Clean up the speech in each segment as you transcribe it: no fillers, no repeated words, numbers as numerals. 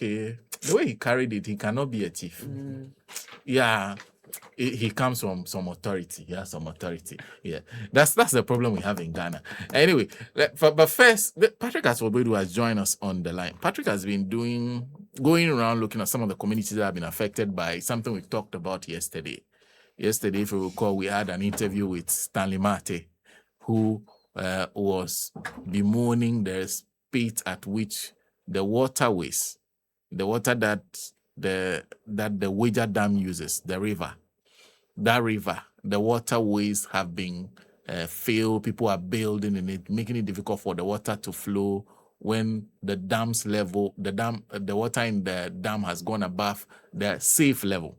okay, the way he carried it, he cannot be a chief. Yeah. He comes from some authority. He has some authority. Yeah, that's the problem we have in Ghana. Anyway, but first, Patrick Asford has joined us on the line. Patrick has been going around looking at some of the communities that have been affected by something we talked about yesterday. Yesterday, if you recall, we had an interview with Stanley Mate, who was bemoaning the speed at which the waterways, the water that the Weija Dam uses, the river, the waterways have been filled. People are building in it, making it difficult for the water to flow when the dam's level, the water in the dam has gone above the safe level.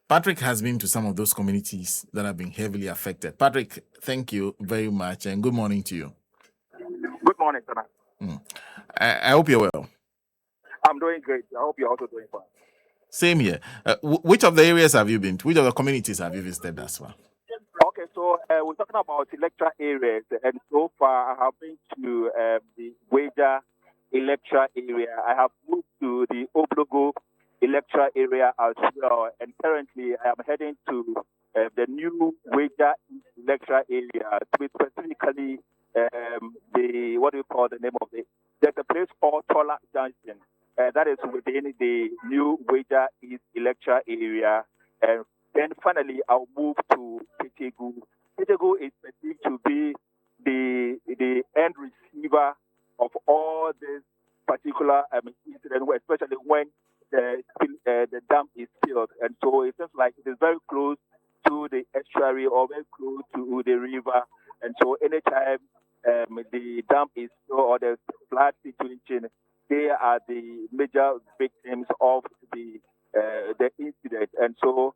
Patrick has been to some of those communities that have been heavily affected. Patrick, thank you very much, and good morning to you. Good morning, sir. I hope you're well. I'm doing great. I hope you're also doing fine. Same here. Which of the areas have you been to? Which of the communities have you visited as well? Okay, so we're talking about electoral areas, and so far I have been to the Weija electoral area. I have moved to the Oblogo electoral area as well, and currently I am heading to the new Weija electoral area, to be specifically the, what do you call the name of it? There's a place called Tola Junction. That is within the new Weija East electoral area. And then finally, I'll move to Tetegu. Tetegu is perceived to be the end receiver of all this particular incident, especially when the dam is filled. And so it seems like it is very close to the estuary or very close to the river. And so anytime the dam is filled or the flood situation, they are the major victims of the incident. And so,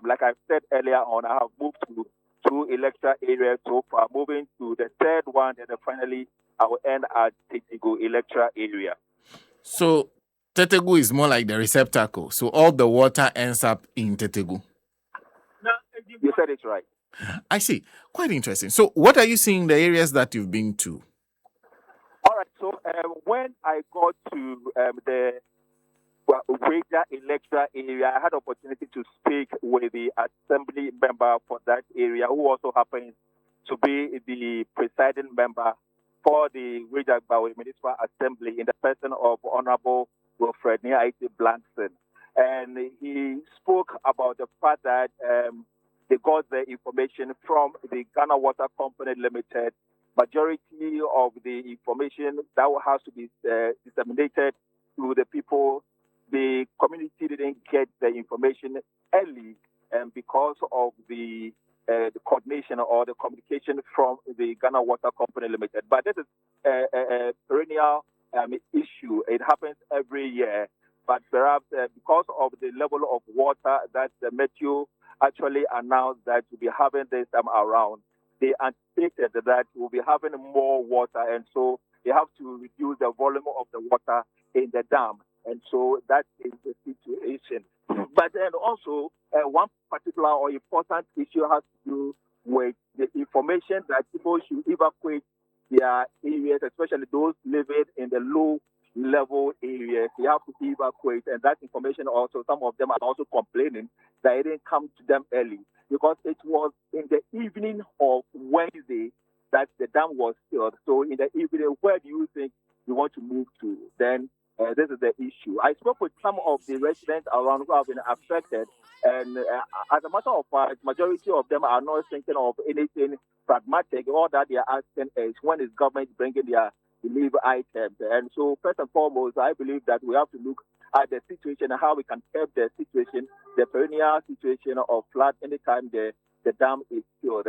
like I said earlier on, I have moved to 2 electoral areas so far, moving to the third one, and then finally I will end at Tetegu electoral area. So Tetegu is more like the receptacle. So all the water ends up in Tetegu. You said it right. I see. Quite interesting. So what are you seeing in the areas that you've been to? All right. So when I got to the Weija electoral area, I had opportunity to speak with the assembly member for that area, who also happens to be the presiding member for the Weija Municipal Assembly, in the person of Honorable Wilfred Niaiti Blankson. And he spoke about the fact that they got the information from the Ghana Water Company Limited. Majority of the information that has to be disseminated to the people, the community didn't get the information early, because of the coordination or the communication from the Ghana Water Company Limited. But this is a perennial issue. It happens every year. But perhaps because of the level of water that the Meteo actually announced that we'll be having this time around, they anticipated that we'll be having more water, and so they have to reduce the volume of the water in the dam. And so that is the situation. But then also, one particular or important issue has to do with the information that people should evacuate their areas, especially those living in the low-level areas. They have to evacuate, and that information also, some of them are also complaining that it didn't come to them early, because it was in the evening of Wednesday that the dam was filled. So in the evening, where do you think you want to move to? Then this is the issue. I spoke with some of the residents around who have been affected, and as a matter of fact, majority of them are not thinking of anything pragmatic. All that they are asking is, when is government bringing their relief items? And so first and foremost, I believe that we have to look at the situation and how we can help the situation, the perennial situation of flood anytime the dam is filled.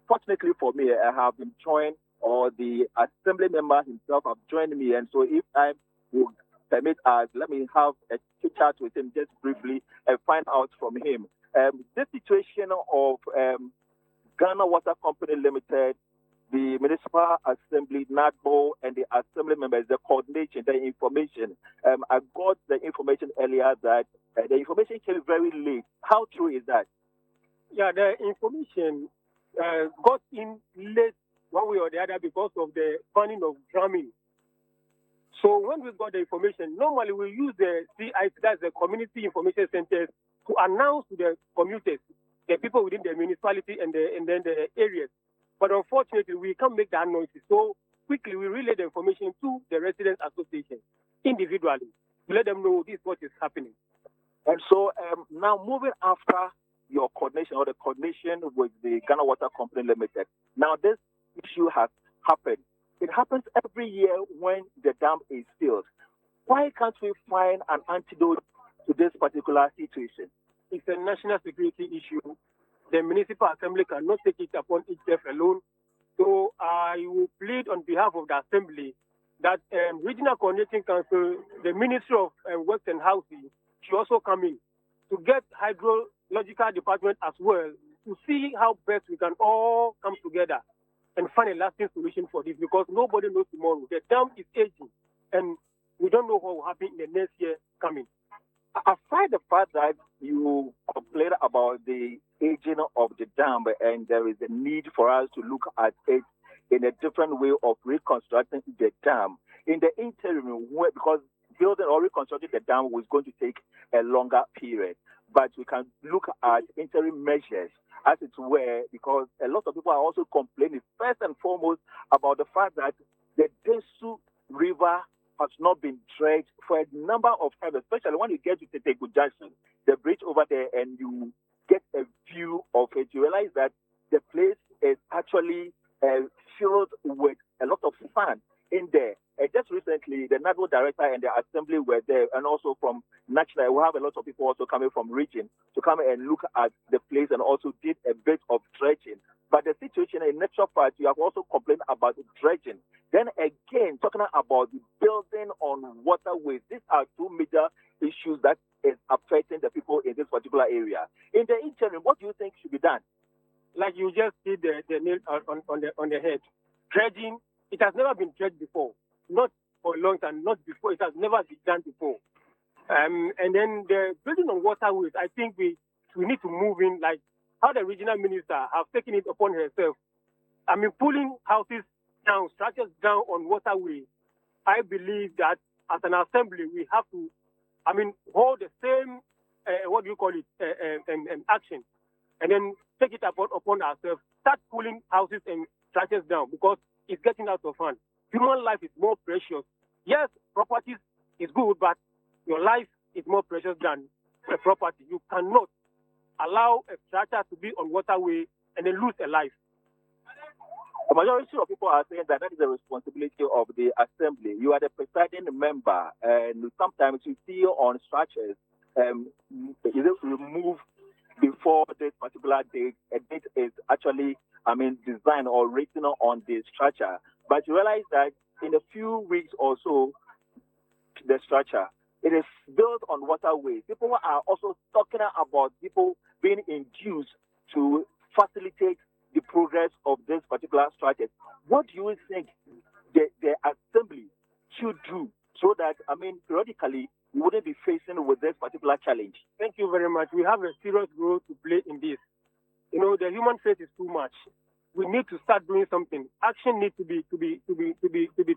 Fortunately for me, I have been joined, or the assembly member himself have joined me, and so if time will permit us, let me have a chit chat with him just briefly and find out from him. The situation of Ghana Water Company Limited, the Municipal Assembly, NADBO, and the assembly members, the coordination, the information. I got the information earlier that the information came very late. How true is that? Yeah, the information got in late one way or the other because of the funding of drumming. So when we got the information, normally we use the CIC, that's the Community Information Centers, to announce to the commuters, the people within the municipality and then the areas. But unfortunately, we can't make that noise. So quickly, we relay the information to the residents association individually to let them know this is what is happening. And so now moving after your coordination or the coordination with the Ghana Water Company Limited, now this issue has happened. It happens every year when the dam is filled. Why can't we find an antidote to this particular situation? It's a national security issue. The municipal assembly cannot take it upon itself alone. So I will plead on behalf of the assembly that Regional Coordinating Council, the Ministry of Works and Housing, should also come in to get hydrological department as well to see how best we can all come together and find a lasting solution for this, because nobody knows tomorrow. The dam is aging, and we don't know what will happen in the next year coming. Aside the fact that you complain about the aging of the dam and there is a need for us to look at it in a different way of reconstructing the dam, in the interim, because building or reconstructing the dam was going to take a longer period, but we can look at interim measures as it were, because a lot of people are also complaining first and foremost about the fact that the Desu River has not been dredged for a number of times, especially when you get to Tetegu Junction, the bridge over there, and you get a view of it. You realize that the place is actually filled with a lot of sand in there. Just recently, the national director and the assembly were there, and also from national, we have a lot of people also coming from region to come and look at the place and also did a bit of dredging. But the situation in natural fact, you have also complained about the dredging. Then again, talking about the building on waterways, these are two major issues that is affecting the people in this particular area. In the interim, what do you think should be done? Like you just hit the nail on the head. Dredging, it has never been dredged before. Not for a long time, not before. It has never been done before. And then the building on waterways, I think we need to move in, like how the regional minister have taken it upon herself. I mean, pulling houses down, structures down on waterways. I believe that as an assembly, we have to, hold the same, action, and then take it upon ourselves, start pulling houses and structures down, because it's getting out of hand. Human life is more precious. Yes, property is good, but your life is more precious than a property. You cannot allow a structure to be on waterway and then lose a life. The majority of people are saying that is the responsibility of the assembly. You are the presiding member, and sometimes you see on structures, you move before this particular date. A date is actually, designed or written on the structure. But you realize that in a few weeks or so, the structure, it is built on waterways. People are also talking about people being induced to facilitate the progress of this particular structure. What do you think the assembly should do so that, periodically, we wouldn't be facing with this particular challenge? Thank you very much. We have a serious role to play in this. The human face is too much. We need to start doing something. Action needs to be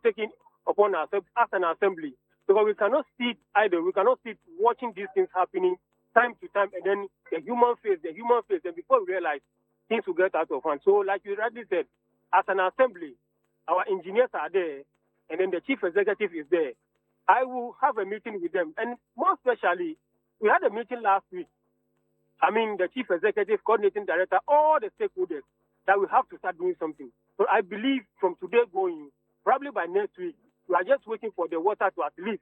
taken upon ourselves as an assembly, because we cannot sit idle. We cannot sit watching these things happening time to time, and then the human face, and before we realize, things will get out of hand. So, like you rightly said, as an assembly, our engineers are there, and then the chief executive is there. I will have a meeting with them, and more especially, we had a meeting last week. The chief executive, coordinating director, all the stakeholders, that we have to start doing something. So I believe from today going, probably by next week, we are just waiting for the water to at least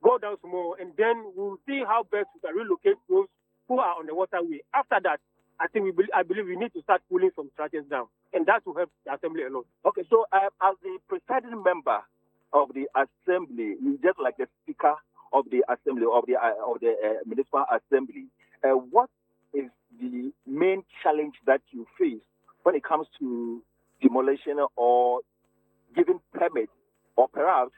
go down some more, and then we'll see how best we can relocate those who are on the waterway. After that, I believe we need to start pulling some structures down, and that will help the assembly a lot. Okay, so as the presiding member of the assembly, just like the speaker of the assembly, of the municipal assembly, what is the main challenge that you face when it comes to demolition or giving permits, or perhaps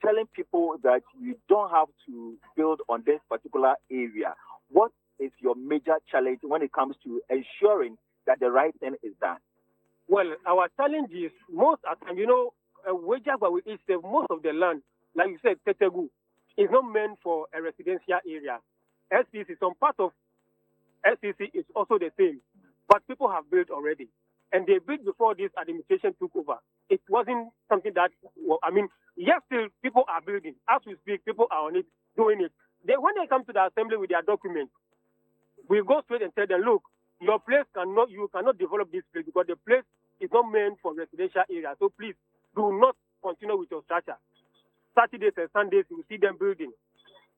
telling people that you don't have to build on this particular area? What is your major challenge when it comes to ensuring that the right thing is done? Well, our challenge is most of the time, Weija Dam itself, most of the land, like you said, Tetegu, is not meant for a residential area. SCC, some part of SCC is also the same, but people have built already. And they built before this administration took over. It wasn't something that, yes, still people are building. As we speak, people are on it, doing it. When they come to the assembly with their documents, we go straight and tell them, look, you cannot develop this place because the place is not meant for residential area. So please do not continue with your structure. Saturdays and Sundays, you see them building.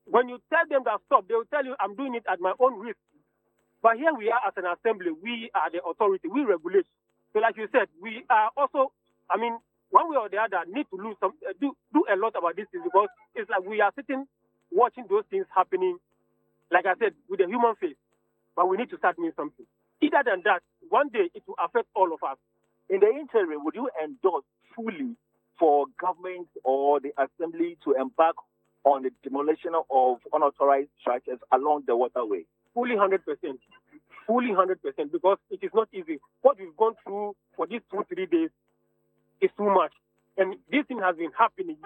When you tell them that stop, they will tell you, I'm doing it at my own risk. But here we are as an assembly. We are the authority. We regulate. So like you said, we are also, one way or the other, need to do a lot about this thing because it's like we are sitting watching those things happening, like I said, with a human face. But we need to start doing something. Either than that, one day it will affect all of us. In the interim, would you endorse fully for government or the assembly to embark on the demolition of unauthorized structures along the waterway? Fully 100%. Fully 100%, because it is not easy. What we've gone through for these 2-3 days is too much. And this thing has been happening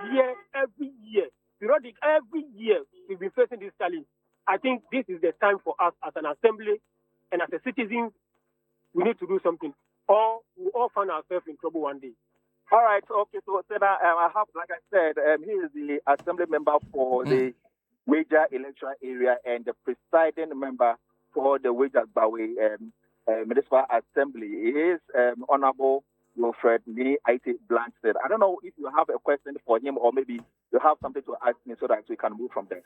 every year. Periodic, every year we've been facing this challenge. I think this is the time for us as an assembly and as a citizen, we need to do something. Or we all find ourselves in trouble one day. All right. Okay. So, Senator, I have, like I said, here is the assembly member for the Weija electoral area and the presiding member for the Weija Spillways Municipal Assembly. It is Honorable Wilfred Mini IT Blanchard. I don't know if you have a question for him or maybe you have something to ask me so that we can move from there.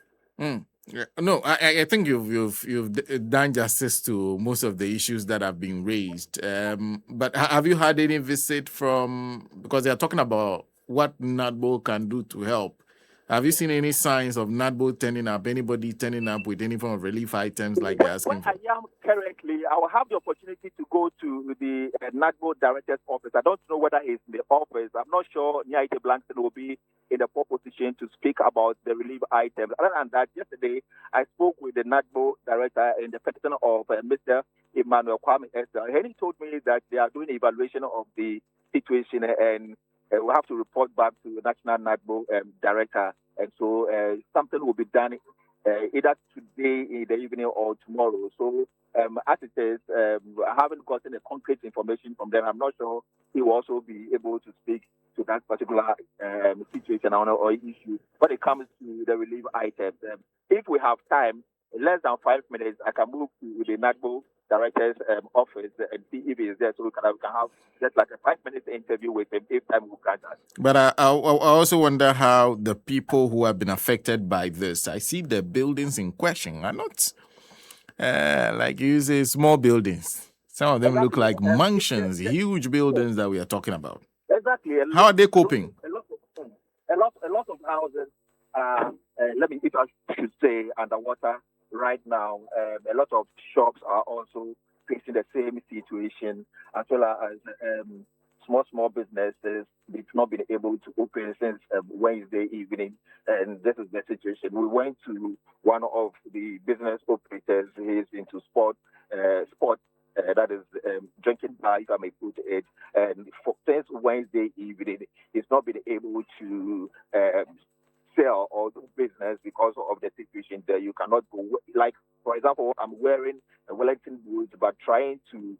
Yeah. No, I think you've done justice to most of the issues that have been raised. But have you had any visit from, because they are talking about what NADBO can do to help? Have you seen any signs of NADBO turning up, anybody turning up with any form of relief items like they're asking for? Where I am currently, I will have the opportunity to go to the NADBO director's office. I don't know whether it's in the office. I'm not sure Nyaite Blankson will be in the poor position to speak about the relief items. Other than that, yesterday I spoke with the NADBO director in the person of Mr. Emmanuel Kwame Esther. And he told me that they are doing evaluation of the situation and we have to report back to the National NADBO director. And so something will be done either today in the evening or tomorrow. So as it is, I haven't gotten a concrete information from them. I'm not sure he will also be able to speak to that particular situation or issue when it comes to the relief items. If we have time, in less than 5 minutes, I can move to the NADBO director's office and see if he's there, so we can have just like a 5-minute interview with him if time will grant us. But I also wonder how the people who have been affected by this, I see the buildings in question are not like you say small buildings. Some of them look like mansions, huge buildings that we are talking about. Exactly. How are they coping? A lot of houses are, if I should say, underwater right now. A lot of shops are also facing the same situation, as well as small businesses. They've not been able to open since Wednesday evening, and this is the situation. We went to one of the business operators. He's into sport, that is drinking bar, if I may put it. And since Wednesday evening, he's not been able to sell or do business because of the situation there. You cannot go, like, for example, I'm wearing a Wellington boots, but trying to,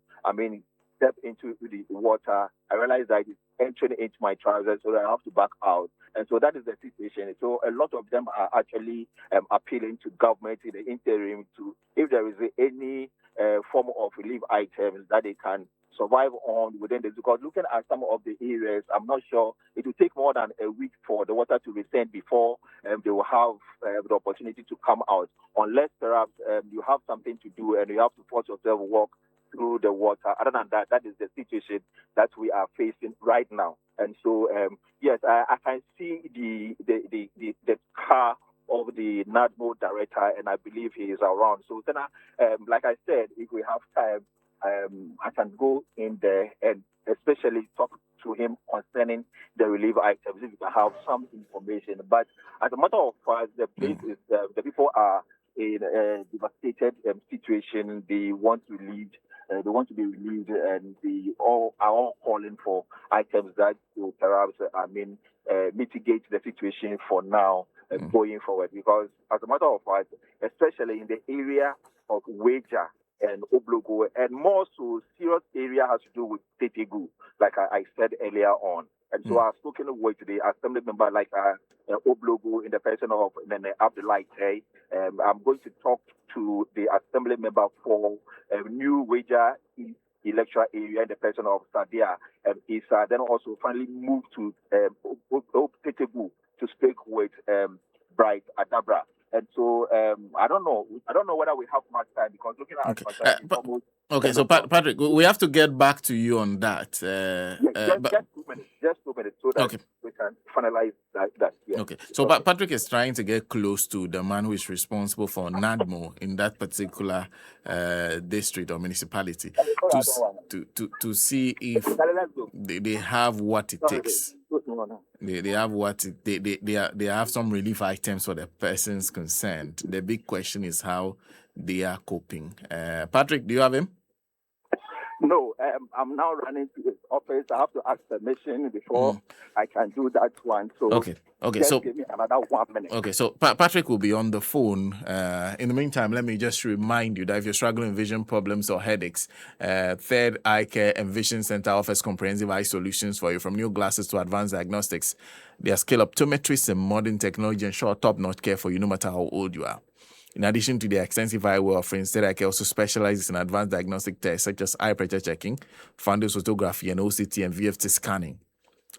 step into the water, I realize that it's entering into my trousers, so I have to back out. And so that is the situation. So a lot of them are actually appealing to government in the interim to, if there is any form of relief items that they can survive on within this. Because looking at some of the areas, I'm not sure it will take more than a week for the water to descend before they will have the opportunity to come out. Unless perhaps you have something to do and you have to force yourself to walk through the water. Other than that, that is the situation that we are facing right now. And so, yes, I can see the car of the NADBO director, and I believe he is around. So then, like I said, if we have time, I can go in there and especially talk to him concerning the relief items if you can have some information. But as a matter of fact, the place is the people are in a devastated situation. They want to lead. They want to be relieved, and they are all calling for items that will perhaps, mitigate the situation for now going forward. Because as a matter of fact, especially in the area of Weija and Oblogo, and more so serious area has to do with Tetegu, like I said earlier on. And so I've spoken with the assembly member like Oblogo in the person of Nene Abdullahi. I'm going to talk to the assembly member for new Weija electoral area in the person of Sadia Isa, then also finally move to Tetegu to speak with Bright Adabra. And so I don't know whether we have much time, because looking at okay. So Patrick, we have to get back to you on that. Just 2 minutes, so that we can finalize that. Yeah. Okay. So Patrick is trying to get close to the man who is responsible for NADMO in that particular district or municipality to see if they have what it takes. They have what they have some relief items for the persons concerned. The big question is how they are coping. Patrick, do you have him? No, I'm now running to his office. I have to ask permission before I can do that one. So okay. Just give me another 1 minute. Okay, so Patrick will be on the phone. In the meantime, let me just remind you that if you're struggling with vision problems or headaches, Third Eye Care and Vision Center offers comprehensive eye solutions for you, from new glasses to advanced diagnostics. Their scale optometrists and modern technology ensure top-notch care for you no matter how old you are. In addition to their extensive eyewear offerings, Third Eye Care also specializes in advanced diagnostic tests such as eye pressure checking, fundus photography, and OCT and VFT scanning.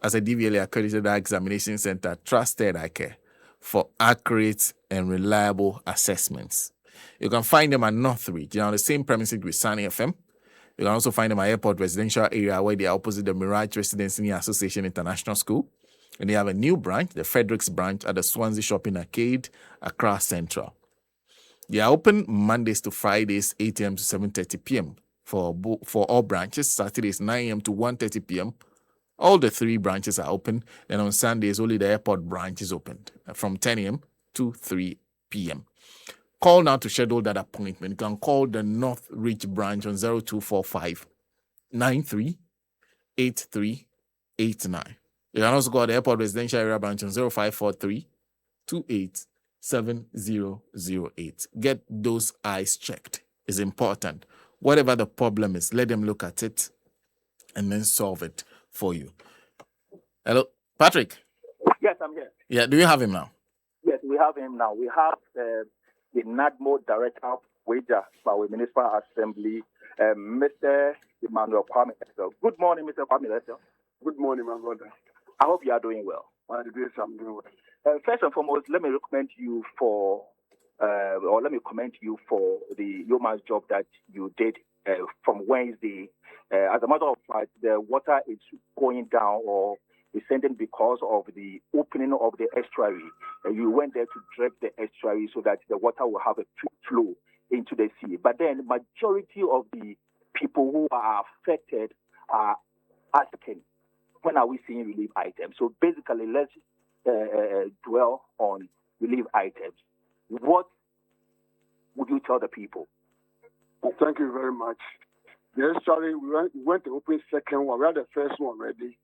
As a DVLA accredited eye examination center, trust Third Eye Care for accurate and reliable assessments. You can find them at Northridge, on the same premises with Sunny FM. You can also find them at Airport Residential Area, where they are opposite the Mirage Residency Association International School. And they have a new branch, the Fredericks branch, at the Swansea Shopping Arcade, Accra Central. They are open Mondays to Fridays, 8 a.m. to 7:30 p.m. For all branches. Saturdays, 9 a.m. to 1:30 p.m. All the 3 branches are open. Then on Sundays, only the airport branch is opened from 10 a.m. to 3 p.m. Call now to schedule that appointment. You can call the Northridge branch on 0245 93 8389. You can also call the airport residential area branch on 0543 28 7008. Get those eyes checked. It's important. Whatever the problem is, let them look at it and then solve it for you. Hello, Patrick? Yes, I'm here. Yeah, do you have him now? Yes, we have him now. We have the NADMO Director of Weija Municipal Assembly, Mr. Emmanuel Kwame. Good morning, Mr. Kwame. Good morning, my brother. I hope you are doing well. By the grace, I'm doing well. First and foremost, let me commend you for the yeoman's job that you did from Wednesday. As a matter of fact, the water is going down or descending because of the opening of the estuary. You went there to drain the estuary so that the water will have a quick flow into the sea. But then, majority of the people who are affected are asking, when are we seeing relief items? So basically, let's dwell on relief items. What would you tell the people? Thank you very much. The estuary, we went to open second one. We had the first one ready.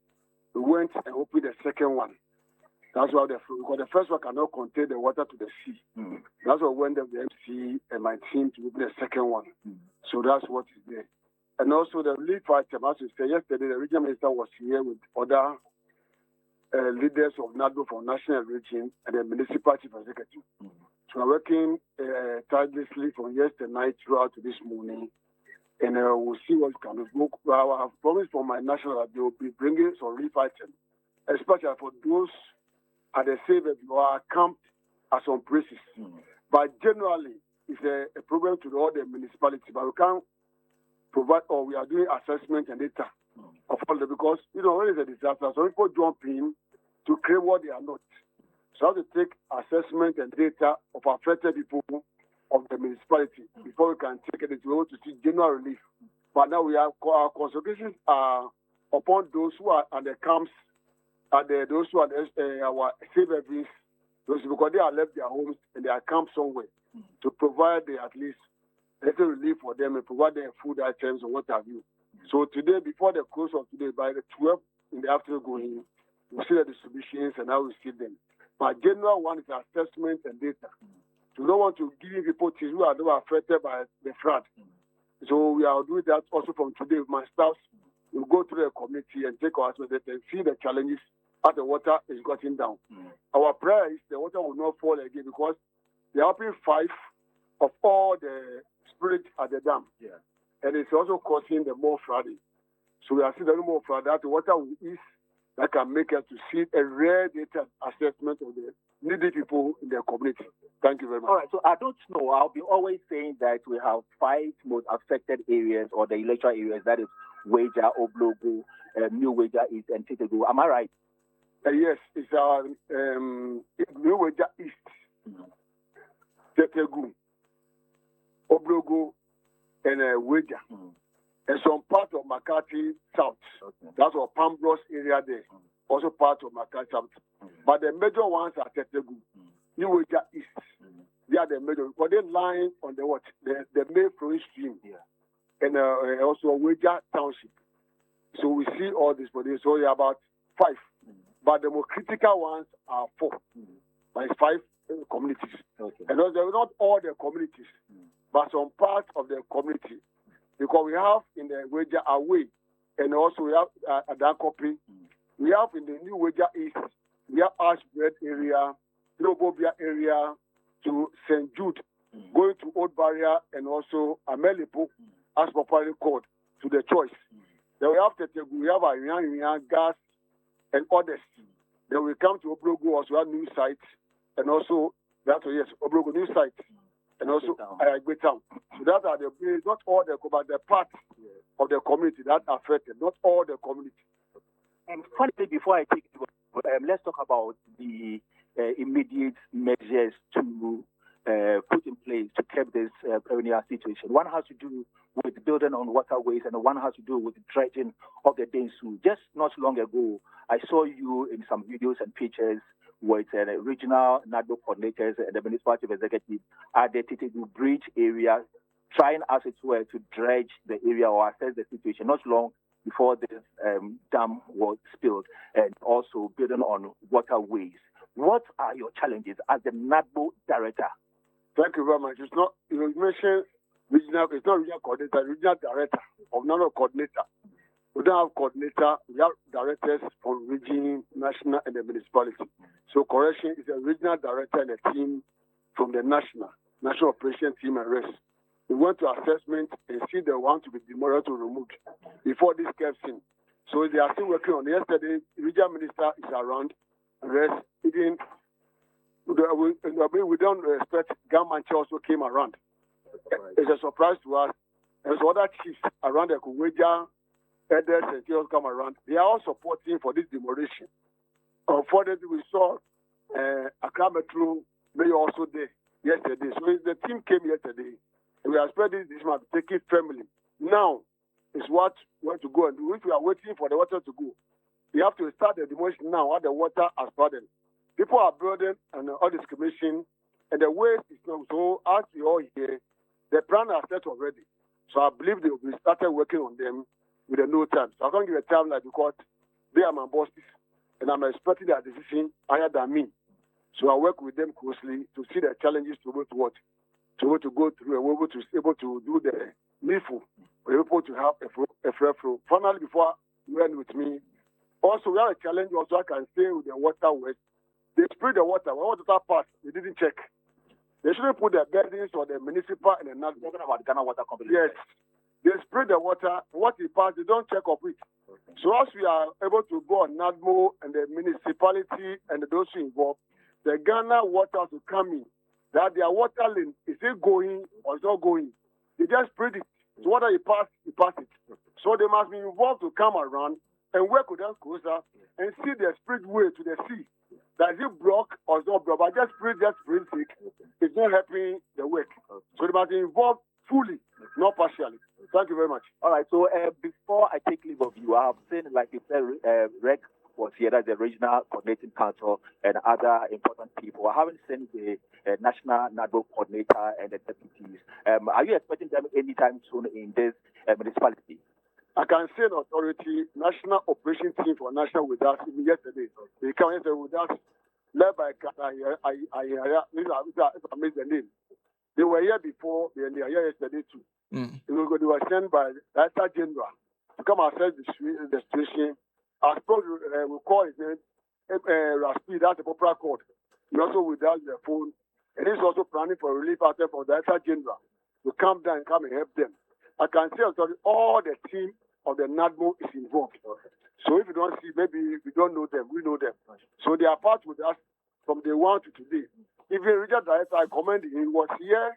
We went and opened the second one. That's why because the first one cannot contain the water to the sea. That's why we went there, the MC and my team, to open the second one. So that's what is there. And also the relief item, as you said yesterday, the regional minister was here with other leaders of NADMO from national region and the municipal chief executive. So we're working tirelessly from yesterday night throughout to this morning, and we'll see what we can do. I have promised for my national that they will be bringing some relief items, especially for those at the savers who are camped at some places. But generally, it's a problem to all the municipalities. But we can't provide, or we are doing assessment and data of all the, because, when it's a disaster, some people jump in to claim what they are not. So I have to take assessment and data of affected people of the municipality before we can take it to see general relief. But now our consultations are upon those who are at the camps, those who are our savers Those because they have left their homes and they are camped somewhere to provide at least a little relief for them and provide their food items or what have you. So today, before the close of today, by the 12 in the afternoon going, we'll see the distributions and how we see them. But general one is assessment and data. We don't want to give people things who are not affected by the flood. So we are doing that also from today with my staff. We'll go to the community and take our assessment and see the challenges as the water is getting down. Our prayer is the water will not fall again because they are opening 5 of all the spirits at the dam. Yeah. And it's also causing the more flooding. So we are seeing the more flood that the water will ease that can make us to see a rare data assessment of the needy people in their community. Thank you very much. All right, so I don't know. I'll be always saying that we have 5 most affected areas or the electoral areas, that is Weija, Oblogo, New Weija East, and Tetegu. Am I right? Yes, it's our New Weija East, Tetegu, Oblogo, and Weija. And some part of Makati South. Okay. That's our Pambros area there. Also part of Makati South. But the major ones are Tetegu, New Weija East. They are the major. Because they lie on the what? The main flowing stream. Yeah. And also Weija Township. So we see all this, but there's only about 5. But the more critical ones are 4. But it's 5 communities. Okay. And those are not all the communities, but some part of the community. Because we have in the Weija Away, and also we have Adakopi. We have in the New Weija East, we have Asford area, Globobia area, to St. Jude, going to Old Barrier, and also Amelipo, as properly called, to the choice. Then we have Tetegu, we have Arian, Gas, and others. Then we come to Oblogo, also have new sites, and also, Oblogo new sites. And also Great Town. So that are not all the, but the parts of the community that are affected, not all the community. And finally, before I take it, let's talk about the immediate measures to put in place to curb this perennial situation. One has to do with building on waterways, and one has to do with dredging of the Densu. Just not long ago, I saw you in some videos and pictures with regional NADO coordinators and the municipal chief executive at the Tetegu Bridge area, trying as it were to dredge the area or assess the situation not long before this dam was spilled, and also building on waterways. What are your challenges as the NADO director? Thank you very much. It's not, you mentioned regional, it's not regional coordinator, regional director of NADO coordinator. We don't have coordinator, we have directors for region, national, and the municipality. So correction is a regional director and a team from the national operation team and rest. We went to assessment and see the one to be demolished to removed before this came in. So they are still working on it. Yesterday, the regional minister is around, and rest. We don't expect Gamanche also came around. It's a surprise to us. There's other chiefs around the Kuweja, Elders and girls come around. They are all supporting for this demolition. Unfortunately, we saw Accra Metro Mayor also there yesterday. So the team came yesterday. And we are spreading this map, taking family. Now is what we want to go and do. If we are waiting for the water to go, we have to start the demolition now while the water has started. People are burdened and all discrimination, and the waste is not. So as we all hear, the plan is set already. So I believe they will be started working on them with a no time. So I can't give a timeline because they are my bosses, and I'm expecting their decision higher than me. So I work with them closely to see the challenges to be able to what, to be able to go through, and we're able to do the needful. We're able to have a fair flow. Finally, before you end with me, also we have a challenge. Also, I can say with the water west, they spray the water. When water pass, they didn't check. They shouldn't put the buildings or the municipal and the national. Talking about the Ghana Water Company. Yes. They spray the water, what it passes, they don't check up it. Okay. So as we are able to go on NADMO and the municipality and those who involved, the Ghana water to come in, that their water lane, is it going or is not going? They just spread it. So whether it pass it. So they must be involved to come around and work with them closer and see the spread way to the sea. That is it block or is not block, but just spread it. It's not helping the work. So they must be involved fully, not partially. Thank you very much. All right. So before I take leave of you, I have seen, like you said, Rec was here, that's the Regional Coordinating Council, and other important people. I haven't seen the National NADO Coordinator and the deputies. Are you expecting them anytime soon in this municipality? I can say the authority, National Operation Team for National with us yesterday. They come yesterday with us, led by I missed the name. They were here before, and they are here yesterday too. They were sent by the Director General to come assess the situation. As we call his name, Raspi, that's the popular court. He also without the phone, and he's also planning for relief after for the Director General to come down and come and help them. I can say all the team of the NADMO is involved. So if you don't see, maybe we don't know them, we know them. So they are part with us from day one to today. Even regional director, I commend him. He was here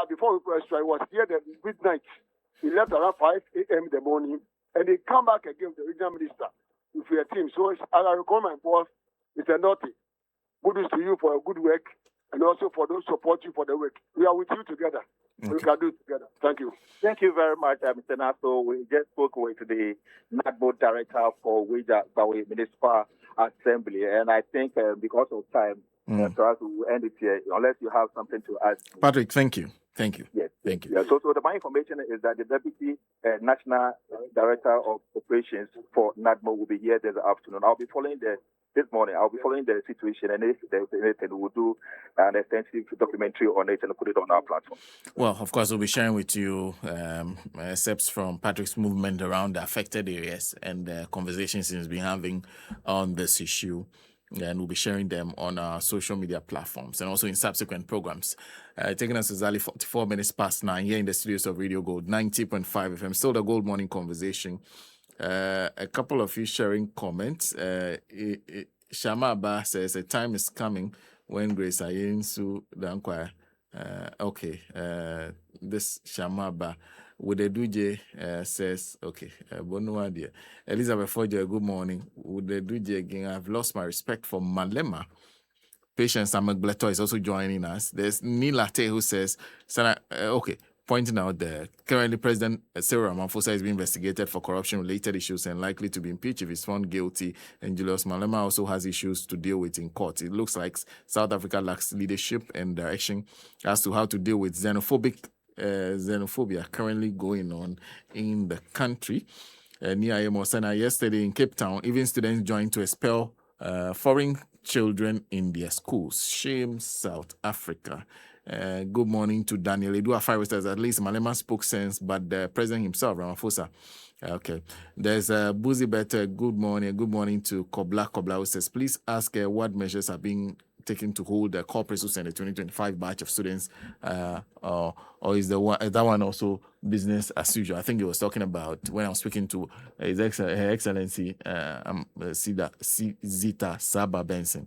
before we press try. He was here at midnight. He left around 5 a.m. in the morning, and he come back again with the regional minister with your team. So I recommend my boss, Mr. Naughty. Good to you for a good work, and also for those support you for the work. We are with you together. Okay. We can do it together. Thank you. Thank you very much, Mr. Naso. We just spoke with the NADMO director for Weija Dam Municipal Assembly, and I think because of time, for us to end it here, unless you have something to add. Patrick, thank you. Yes. Thank you. Yeah, so my information is that the Deputy National Director of Operations for NADMO will be here this afternoon. I'll be following this morning. I'll be following the situation, and if there's anything, we'll do an extensive documentary on it and put it on our platform. Well, of course, we'll be sharing with you steps from Patrick's movement around the affected areas and the conversations he's been having on this issue. And we'll be sharing them on our social media platforms and also in subsequent programs. Taking us exactly 44 minutes past 9 here in the studios of Radio Gold, 90.5 FM. Still the Gold Morning Conversation. A couple of you sharing comments. Shama Abba says a time is coming when Grace Ayensu Dankwa. Okay. This Shama Abba with the Duje says, okay, Bonua dear. Elizabeth Fojo, good morning. With the Duje again, I've lost my respect for Malema. Patience Amagleto is also joining us. There's Nilate who says, pointing out that currently President Cyril Ramaphosa is being investigated for corruption-related issues and likely to be impeached if he's found guilty. And Julius Malema also has issues to deal with in court. It looks like South Africa lacks leadership and direction as to how to deal with xenophobia currently going on in the country. Nia Mosana, yesterday in Cape Town, even students joined to expel foreign children in their schools. Shame South Africa. Good morning to Daniel Edua Fire Stars. At least Malema spoke sense, but the president himself, Ramaphosa. Okay. There's Boozy Better. Good morning. Good morning to Kobla who says, please ask what measures are being taken to hold the corporate and the 2025 batch of students, or is that one also business as usual? I think he was talking about when I was speaking to Her Excellency Zita Saba Benson.